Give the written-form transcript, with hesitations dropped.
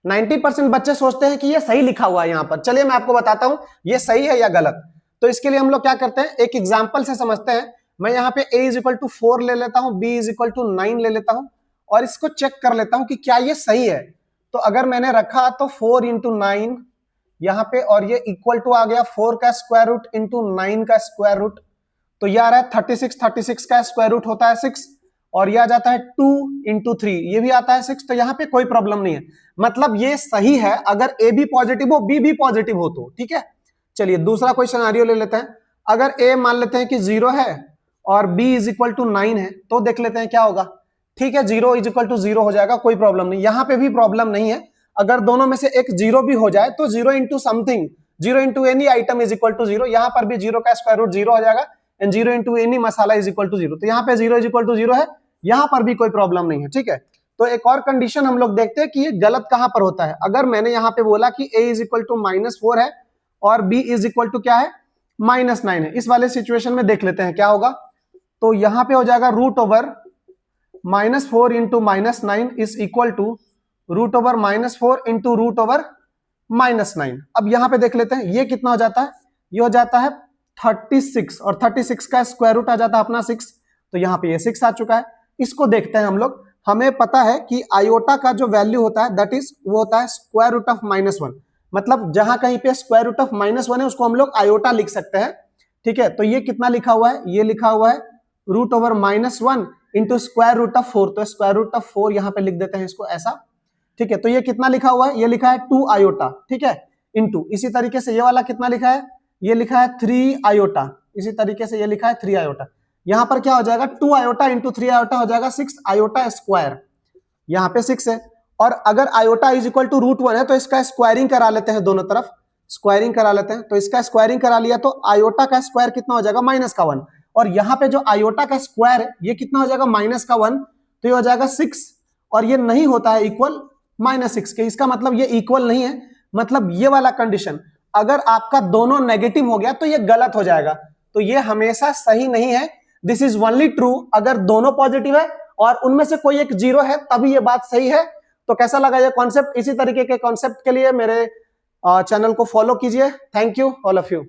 90% बच्चे सोचते हैं कि ये सही लिखा हुआ है यहाँ पर। चलिए मैं आपको बताता हूं ये सही है या गलत। तो इसके लिए हम लोग क्या करते हैं, एक एग्जाम्पल से समझते हैं। मैं यहाँ पे a इज इक्वल टू 4 ले लेता हूँ, b इज इक्वल टू 9 ले लेता हूँ और इसको चेक कर लेता हूँ कि क्या ये सही है। तो अगर मैंने रखा तो 4 इंटू 9 यहाँ पे, और ये इक्वल टू आ गया 4 का स्क्वायर रूट इंटू 9 का स्क्वायर रूट, तो ये आ रहा है 36। 36 का स्क्वायर रूट होता है 6, और ये आ जाता है 2 इंटू 3, ये भी आता है 6। तो यहाँ पे कोई प्रॉब्लम नहीं है, मतलब ये सही है अगर a भी पॉजिटिव हो b भी पॉजिटिव हो तो। ठीक है, चलिए दूसरा कोई सिनेरियो ले लेते हैं। अगर a मान लेते हैं कि 0 है और b इज इक्वल टू 9 है, तो देख लेते हैं क्या होगा। ठीक है, 0 इज इक्वल टू 0 हो जाएगा, कोई प्रॉब्लम नहीं। यहाँ पे भी प्रॉब्लम नहीं है, अगर दोनों में से एक 0 भी हो जाए तो 0 into something, 0 into any item is equal to 0। यहाँ पर भी 0 का स्क्वायर रूट 0 हो जाएगा, and 0 into any masala is equal to 0। तो यहाँ पे 0 इज इक्वल टू 0 है, यहाँ पर भी कोई प्रॉब्लम नहीं है। ठीक है, तो एक और कंडीशन हम लोग देखते हैं कि ये गलत कहां पर होता है। अगर मैंने यहाँ पे बोला कि a इज इक्वल टू -4 है और b इज इक्वल टू क्या है, -9 है, इस वाले सिचुएशन में देख लेते हैं क्या होगा। तो यहाँ पे हो जाएगा root over -4 into -9 is equal to root over -4 into root over -9। अब यहाँ पे देख लेते हैं ये कितना हो जाता है, ये हो जाता है 36, और 36 का स्क्वायर रूट आ जाता है अपना 6। तो यहाँ पे ये 6 आ चुका है। इसको देखते हैं हम लोग। हमें पता है कि आयोटा का जो वैल्यू होता है दैट इज वो होता है स्क्वायर रूट ऑफ -1, मतलब जहां कहीं पे स्क्वायर रूट ऑफ -1 है उसको हम लोग आयोटा लिख सकते हैं। ठीक है, तो ये कितना लिखा हुआ है, ये लिखा हुआ है root over -1 into square root of 4। तो स्क्वायर रूट ऑफ 4 यहाँ पे लिख देते हैं इसको ऐसा। ठीक है, तो ये कितना लिखा हुआ है, ये लिखा है 2 आयोटा। ठीक है, इंटू इसी तरीके से ये वाला कितना लिखा है, ये लिखा है 3 आयोटा। इसी तरीके से ये लिखा है 3 आयोटा। यहां पर क्या हो जाएगा, 2 आयोटा इंटू 3 आयोटा हो जाएगा 6 आयोटा स्क्वायर। यहाँ पे 6 है, और अगर iota is equal to root 1 है तो इसका स्क्वायरिंग करा लेते हैं, दोनों तरफ स्क्वायरिंग करा लेते हैं। तो इसका स्क्वायरिंग करा लिया तो आयोटा का स्क्वायर कितना हो जाएगा, -1, और यहाँ पे जो आयोटा का स्क्वायर है ये कितना हो जाएगा, -1, तो ये हो जाएगा 6, और ये नहीं होता है इक्वल -6 के। इसका मतलब ये इक्वल नहीं है, मतलब ये वाला कंडीशन अगर आपका दोनों नेगेटिव हो गया तो ये गलत हो जाएगा। तो ये हमेशा सही नहीं है, दिस इज ओनली ट्रू अगर दोनों पॉजिटिव है और उनमें से कोई एक 0 है, तभी ये बात सही है। तो कैसा लगा ये कॉन्सेप्ट, इसी तरीके के कॉन्सेप्ट के लिए मेरे चैनल को फॉलो कीजिए। Thank you all of you.